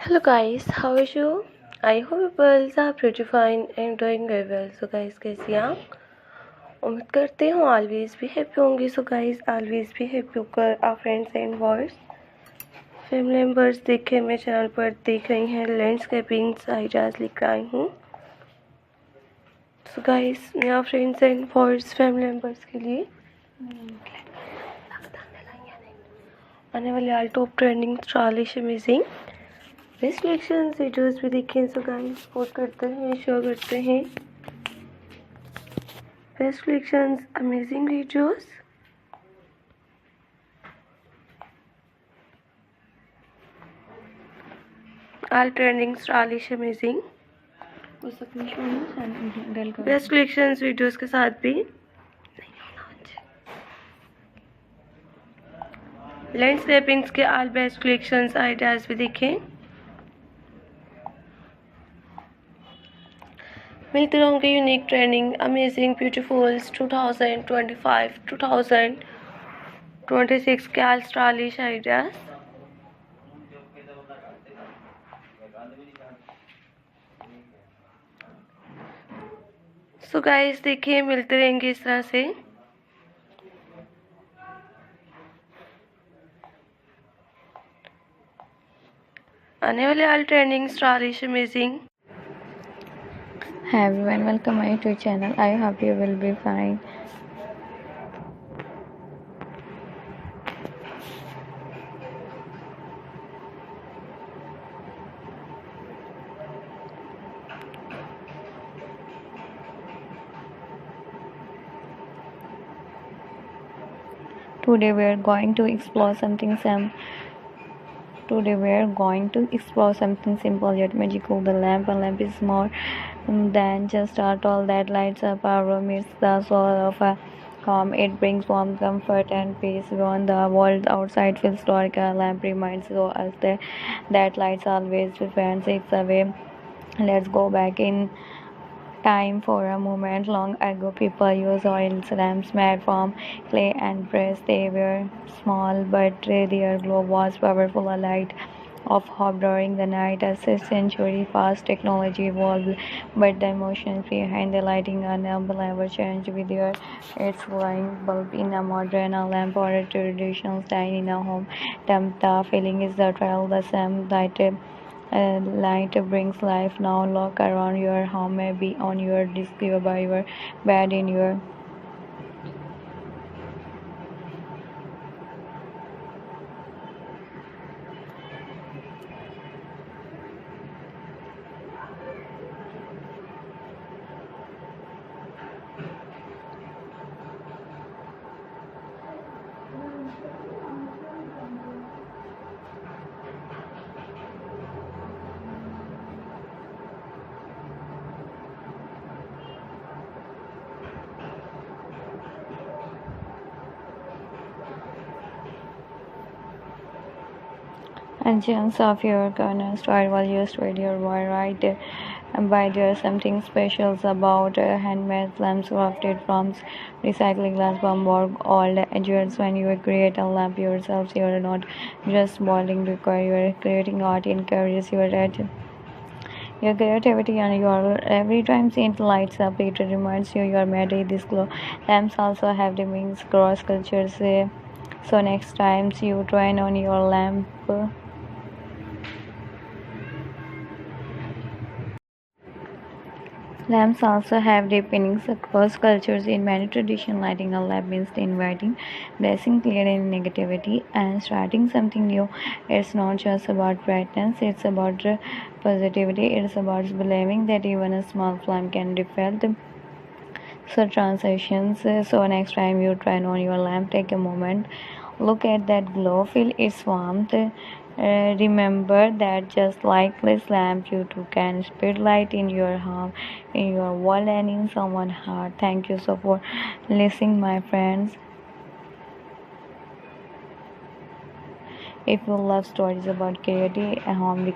Hello guys, how are you? I hope you girls are pretty fine and doing very well. So guys, कैसी हैं आप? उम्मीद करते हूँ always भी happy होंगी. So guys, always भी happy होकर our friends and boys, family members देखे मेरे चैनल पर देख रही हैं लैंडस्केपिंग आइडियाज़ लेकर आई हूँ. So guys, मेरा friends and boys, family members के लिए आने वाले all top trending stylish amazing best collection videos भी देखें. सो गाइस सपोर्ट करते हैं, शेयर करते हैं best collection amazing videos. All trending stylish amazing best collection videos के साथ भी लैंडस्केपिंग्स के आल बेस्ट कलेक्शंस आइडियाज़ भी देखें. मिलते रहेंगे यूनिक ट्रेंडिंग अमेजिंग ब्यूटीफुल्स 2025-2026 के all stylish ideas. So guys देखिए, मिलते रहेंगे इस तरह से. आने वाले all trending stylish amazing. Hi everyone, welcome my YouTube channel. I hope you will be fine. Today we are going to explore something simple yet magical. The lamp. A lamp is more than just a tool that lights up our room. It's the soul of a home. It brings warmth, comfort, and peace. When the world outside feels dark, a lamp reminds us that lights always defend us away. Let's go back in time for a moment. Long ago, people used oil lamps made from clay and brass. They were small, but their glow was powerful, a light of hope during the night. As a century fast technology evolved, but the emotions behind the lighting a lamp never changed. With its glowing bulb in a modern lamp or a traditional style in a home, the feeling is the trail the same light brings life. Now look around your home, maybe on your desk, by your bed, in your and chance of your corner store while you spread your wire right by. There's something special about handmade lamps crafted from recycling glass from old jewels. When you create a lamp yourself, you're not just boiling liquor, you're creating art. Encourages your creativity, and your every time it lights up, it reminds you you're made with this glow. Lamps also have the meanings cross cultures. So next time you turn on your lamp, lamps also have deep meanings across cultures. In many traditions, lighting a lamp means inviting blessing, clearing negativity, and starting something new. It's not just about brightness, it's about positivity. It's about believing that even a small flame can reflect transitions. So next time you turn on your lamp, take a moment, look at that glow, feel its warmth. Remember that just like this lamp, you too can spread light in your home, in your world, and in someone's heart. Thank you so for listening, my friends. If you love stories about creativity and home